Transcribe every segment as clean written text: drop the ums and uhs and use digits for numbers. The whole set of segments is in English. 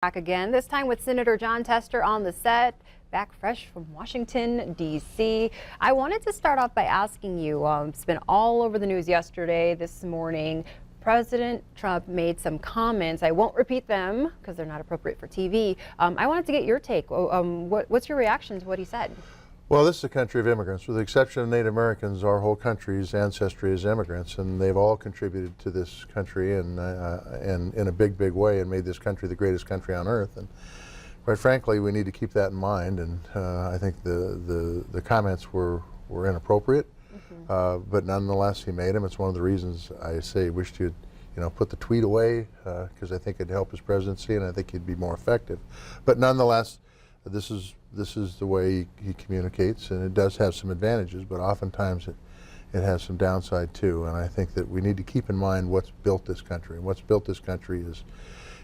Back again, this time with Senator Jon Tester on the set, back fresh from Washington, D.C. I wanted to start off by asking you, it's been all over the news yesterday, this morning. President Trump made some comments. I won't repeat them because they're not appropriate for TV. I wanted to get your take. What's your reaction to what he said? Well, this is a country of immigrants. With the exception of Native Americans, our whole country's ancestry is immigrants, and they've all contributed to this country and in a big, big way, and made this country the greatest country on earth. And quite frankly, we need to keep that in mind. And I think the comments were inappropriate, but nonetheless, he made them. It's one of the reasons I say wished he'd put the tweet away, because I think it'd help his presidency, and I think he'd be more effective. But nonetheless, this is the way he communicates, and it does have some advantages, but oftentimes it has some downside too. And I think that we need to keep in mind what's built this country. And what's built this country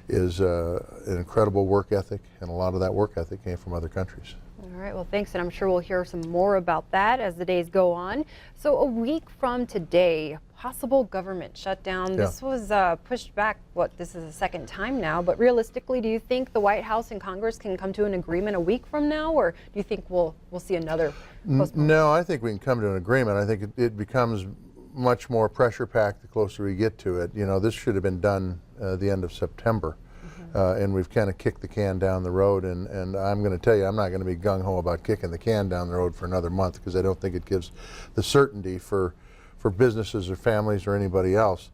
is an incredible work ethic, and a lot of that work ethic came from other countries. All right, well, thanks, and I'm sure we'll hear some more about that as the days go on. So a week from today, possible government shutdown. Yeah. This was pushed back, this is the second time now, but realistically, do you think the White House and Congress can come to an agreement a week from now, or do you think we'll see another postponement? No, I think we can come to an agreement. I think it becomes much more pressure-packed the closer we get to it. This should have been done the end of September. And we've kind of kicked the can down the road, and I'm going to tell you, I'm not going to be gung-ho about kicking the can down the road for another month, because I don't think it gives the certainty for businesses or families or anybody else.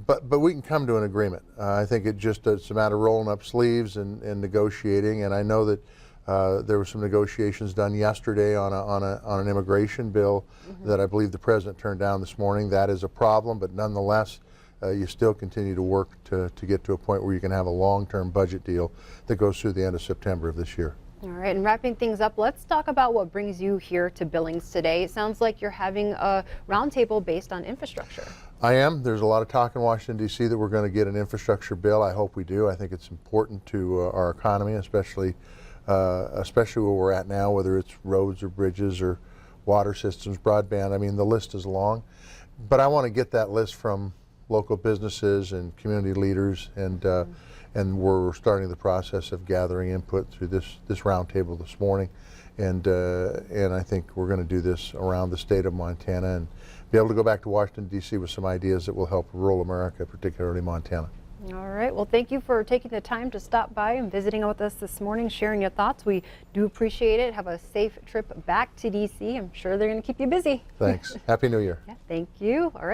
But we can come to an agreement. I think it's a matter of rolling up sleeves and negotiating. And I know that there were some negotiations done yesterday on an immigration bill that I believe the president turned down this morning. That is a problem, but nonetheless, you still continue to work to get to a point where you can have a long-term budget deal that goes through the end of September of this year. All right, and wrapping things up, let's talk about what brings you here to Billings today. It sounds like you're having a roundtable based on infrastructure. I am. There's a lot of talk in Washington, D.C. that we're going to get an infrastructure bill. I hope we do. I think it's important to our economy, especially where we're at now, whether it's roads or bridges or water systems, broadband. I mean, the list is long. But I want to get that list from local businesses and community leaders, and we're starting the process of gathering input through this roundtable this morning, and I think we're going to do this around the state of Montana and be able to go back to Washington, D.C. with some ideas that will help rural America, particularly Montana. All right, well, thank you for taking the time to stop by and visiting with us this morning, sharing your thoughts. We do appreciate it. Have a safe trip back to D.C. I'm sure they're going to keep you busy. Thanks. Happy New Year. Yeah, thank you. All right.